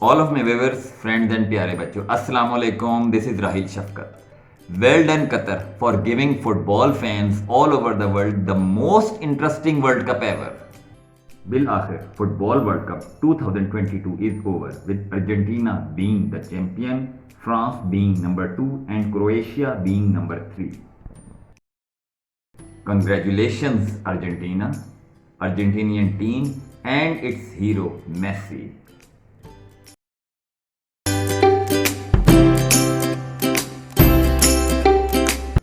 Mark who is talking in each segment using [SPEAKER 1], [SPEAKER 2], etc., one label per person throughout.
[SPEAKER 1] All of my viewers, friends and प्यारे बच्चों, अस्सलाम वालेकुम. This is Rahil Shafkat. Well done Qatar for giving football fans all over the world the most interesting World Cup ever. Bil Akhir, Football World Cup 2022 is over with Argentina being the champion, France being number 2 and Croatia being number 3. Congratulations Argentina, Argentinian team and its hero Messi.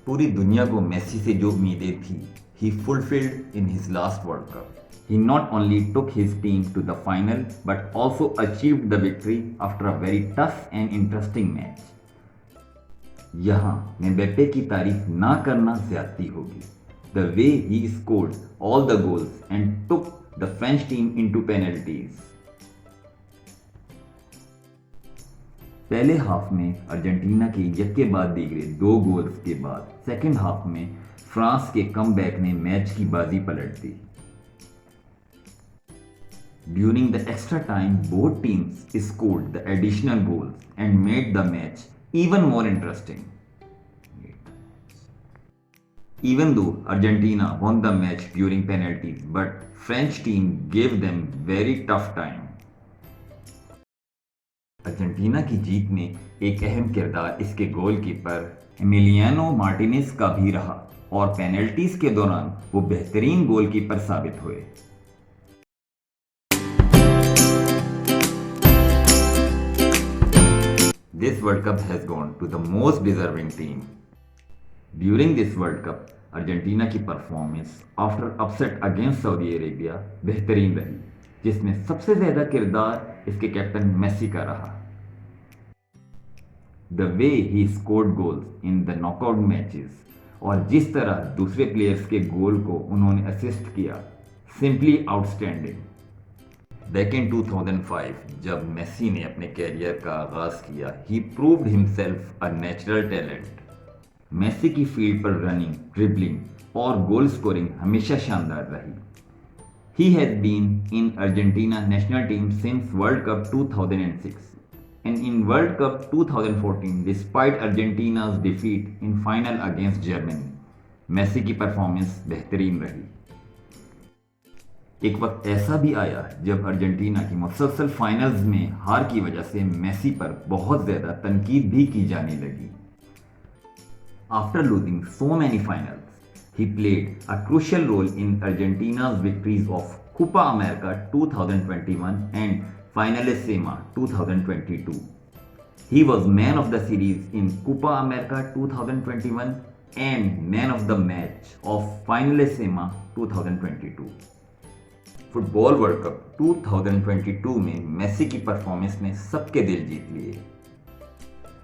[SPEAKER 1] पूरी दुनिया को Messi से जो उम्मीदें थी, he fulfilled in his last World Cup. He not only took his team to the final but also achieved the victory after a very tough and interesting match. यहाँ Mbappe की तारीफ ना करना ज्यादती होगी. The way he scored all the goals and took the French team into penalties. पहले half में Argentina के यक्के बाद दीगरे 2 गोल्स के बाद सेकेंड हाफ में फ्रांस के कमबैक ने मैच की बाजी पलट दी. During the extra time both teams scored the additional goals and made the match even more interesting. Even though Argentina won the match during penalties, but French team gave them very tough time. Argentina की जीत में एक अहम किरदार इसके goalkeeper Emiliano Martinez का भी रहा और पेनल्टीज के दौरान वो बेहतरीन गोलकीपर साबित हुए. This World Cup has gone to the most deserving team. During this World Cup, Argentina की performance after upset against Saudi Arabia बेहतरीन रही, जिसमें सबसे ज्यादा किरदार इसके कैप्टन मेसी का रहा. The way he scored goals in the knockout matches और जिस तरह दूसरे प्लेयर्स के गोल को उन्होंने असिस्ट किया, सिंपली आउटस्टैंडिंग. बैक इन 2005 जब मेसी ने अपने कैरियर का आगाज किया, he proved himself a natural talent. Messi की फील्ड पर रनिंग, ड्रिबलिंग और गोल स्कोरिंग हमेशा शानदार रही. He has been in Argentina national team since World Cup 2006 and in World Cup 2014 despite Argentina's defeat in final against Germany. Messi की performance बेहतरीन रही. एक वक्त ऐसा भी आया जब अर्जेंटीना की मुसलसल फाइनल्स में हार की वजह से मेसी पर बहुत ज्यादा तनकीद भी की जाने लगी. After losing so many finals, he played a crucial role in Argentina's victories of Copa America 2021 and Finalissima 2022. He was man of the series in Copa America 2021 and man of the match of Finalissima 2022. Football world cup 2022 में Messi की performance ने सबके दिल जीत लिए.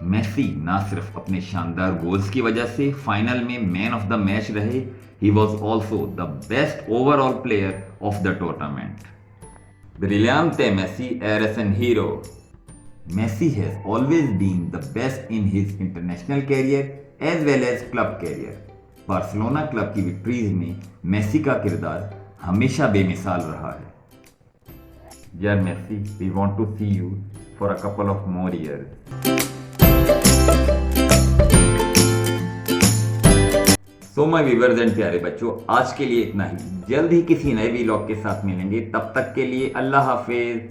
[SPEAKER 1] Messi ना सिर्फ अपने शानदार गोल्स की वजह से फाइनल में मैन ऑफ द मैच रहे, he was also the best overall player of the tournament. Brillante Messi eres un hero. Messi has always been the best in his international career as well as club career. Barcelona club की victories में Messi का किरदार हमेशा बेमिसाल रहा है. Dear Messi, we want to see you for a couple of more years. So my viewers and प्यारे बच्चों, आज के लिए इतना ही. जल्द ही किसी नए व्लॉग के साथ मिलेंगे. तब तक के लिए अल्लाह हाफिज.